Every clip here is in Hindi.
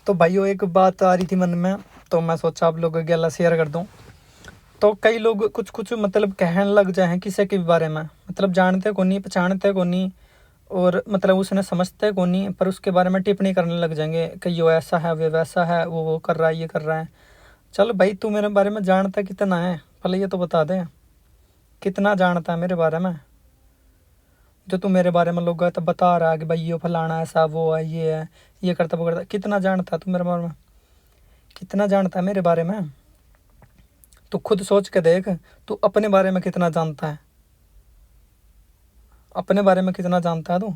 तो भाइयों एक बात आ रही थी मन में, तो मैं सोचा आप लोगों के अल्लाह शेयर कर दूं। तो कई लोग कुछ कुछ मतलब कहने लग जाए हैं किसी के भी बारे में, मतलब जानते को नहीं, पहचानते को नहीं, और मतलब उसने समझते को नहीं, पर उसके बारे में टिप्पणी करने लग जाएंगे कि यो ऐसा है, वे वैसा है, वो कर रहा है, ये कर रहा है। चल भाई, तू मेरे बारे में जानता कितना है, पहले ये तो बता दे, कितना जानता है मेरे बारे में। जो तू मेरे बारे में लोग तो बता रहा है कि भाई ये फलाना ऐसा, वो है, ये है, ये करता वो करता, कितना जानता है तू मेरे बारे में, कितना जानता है मेरे बारे में। तू खुद सोच के देख, तू अपने बारे में कितना जानता है, अपने बारे में कितना जानता है तू।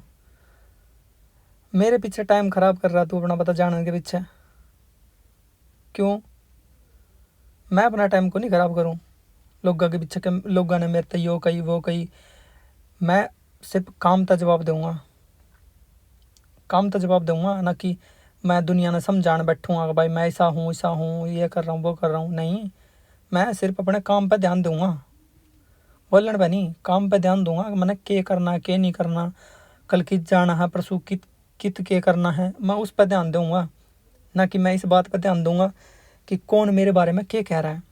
मेरे पीछे टाइम खराब कर रहा तू अपना पता जानने के पीछे। क्यों? मैं अपना टाइम को नहीं खराब करूं लोगों के पीछे के लोगों ने मेरे तो यो कही वो कही। मैं सिर्फ काम का जवाब दूंगा, काम का जवाब दूंगा, ना कि मैं दुनिया ने समझाने बैठूंगा कि भाई मैं ऐसा हूँ, ये कर रहा हूँ, वो कर रहा हूँ। नहीं, मैं सिर्फ अपने काम पे ध्यान दूंगा, बोलन पे नहीं, काम पे ध्यान दूंगा कि मैंने क्या करना है, क्या नहीं करना, कल कित जाना है, परसों कित कित क्या करना है, मैं उस पर ध्यान दूंगा। ना कि मैं इस बात पर ध्यान दूंगा कि कौन मेरे बारे में क्या कह रहा है।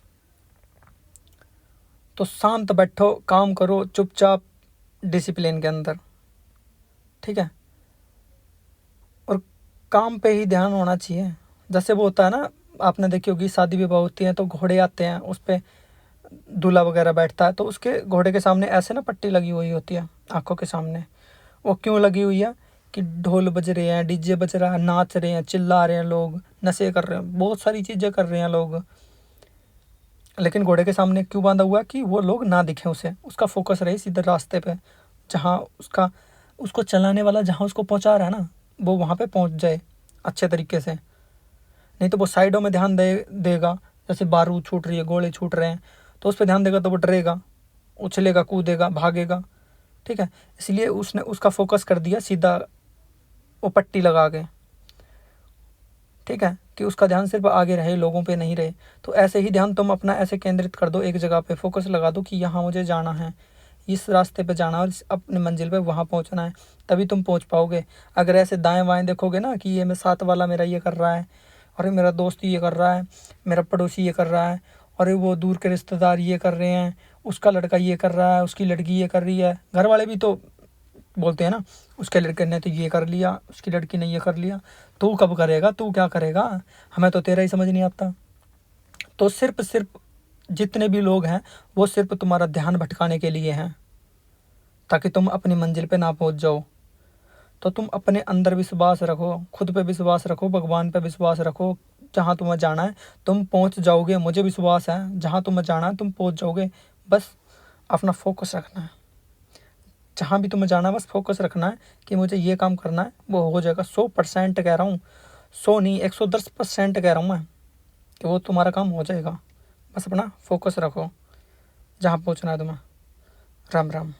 तो शांत बैठो, काम करो चुपचाप, डिसिप्लिन के अंदर, ठीक है। और काम पे ही ध्यान होना चाहिए। जैसे वो होता है ना, आपने देखी होगी शादी विवाह होती है तो घोड़े आते हैं, उस पे दूल्हा वगैरह बैठता है, तो उसके घोड़े के सामने ऐसे ना पट्टी लगी हुई होती है आंखों के सामने। वो क्यों लगी हुई है? कि ढोल बज रहे हैं, डीजे बज रहा है, नाच रहे हैं, चिल्ला रहे हैं लोग, नशे कर रहे हैं, बहुत सारी चीज़ें कर रहे हैं लोग। लेकिन घोड़े के सामने क्यों बांधा हुआ है? कि वो लोग ना दिखे उसे, उसका फोकस रहे सीधे रास्ते पे, जहाँ उसका उसको चलाने वाला जहाँ उसको पहुँचा रहा है ना, वो वहाँ पे पहुँच जाए अच्छे तरीके से। नहीं तो वो साइडों में ध्यान देगा, जैसे बारूद छूट रही है, गोले छूट रहे हैं, तो उस पर ध्यान देगा तो वो डरेगा, उछलेगा, कूदेगा, भागेगा, ठीक है। इसलिए उसने उसका फोकस कर दिया सीधा वो पट्टी लगा के, ठीक है, कि उसका ध्यान सिर्फ आगे रहे, लोगों पे नहीं रहे। तो ऐसे ही ध्यान तुम अपना ऐसे केंद्रित कर दो, एक जगह पे फोकस लगा दो कि यहाँ मुझे जाना है, इस रास्ते पे जाना है, और अपने मंजिल पे वहाँ पहुँचना है, तभी तुम पहुँच पाओगे। अगर ऐसे दाएं बाएं देखोगे ना कि ये मैं साथ वाला मेरा ये कर रहा है, और मेरा दोस्त ये कर रहा है, मेरा पड़ोसी ये कर रहा है, और वो दूर के रिश्तेदार ये कर रहे हैं, उसका लड़का ये कर रहा है, उसकी लड़की ये कर रही है, घर वाले भी तो बोलते हैं ना, उसके लड़के ने तो ये कर लिया, उसकी लड़की ने ये कर लिया, तू कब करेगा, तू क्या करेगा, हमें तो तेरा ही समझ नहीं आता। तो सिर्फ सिर्फ जितने भी लोग हैं वो सिर्फ तुम्हारा ध्यान भटकाने के लिए हैं, ताकि तुम अपनी मंजिल पे ना पहुंच जाओ। तो तुम अपने अंदर विश्वास रखो, खुद पे विश्वास रखो, भगवान पे विश्वास रखो। जहाँ तुम्हें जाना है तुम पहुंच जाओगे, मुझे विश्वास है जहाँ तुम्हें जाना है तुम पहुंच जाओगे। बस अपना फोकस रखना है, जहाँ भी तुम्हें जाना है बस फोकस रखना है कि मुझे ये काम करना है, वो हो जाएगा। 100% कह रहा हूँ, 100 नहीं 110% कह रहा हूँ मैं, कि वो तुम्हारा काम हो जाएगा। बस अपना फोकस रखो, जहाँ पहुँचना है तुम्हें। राम राम।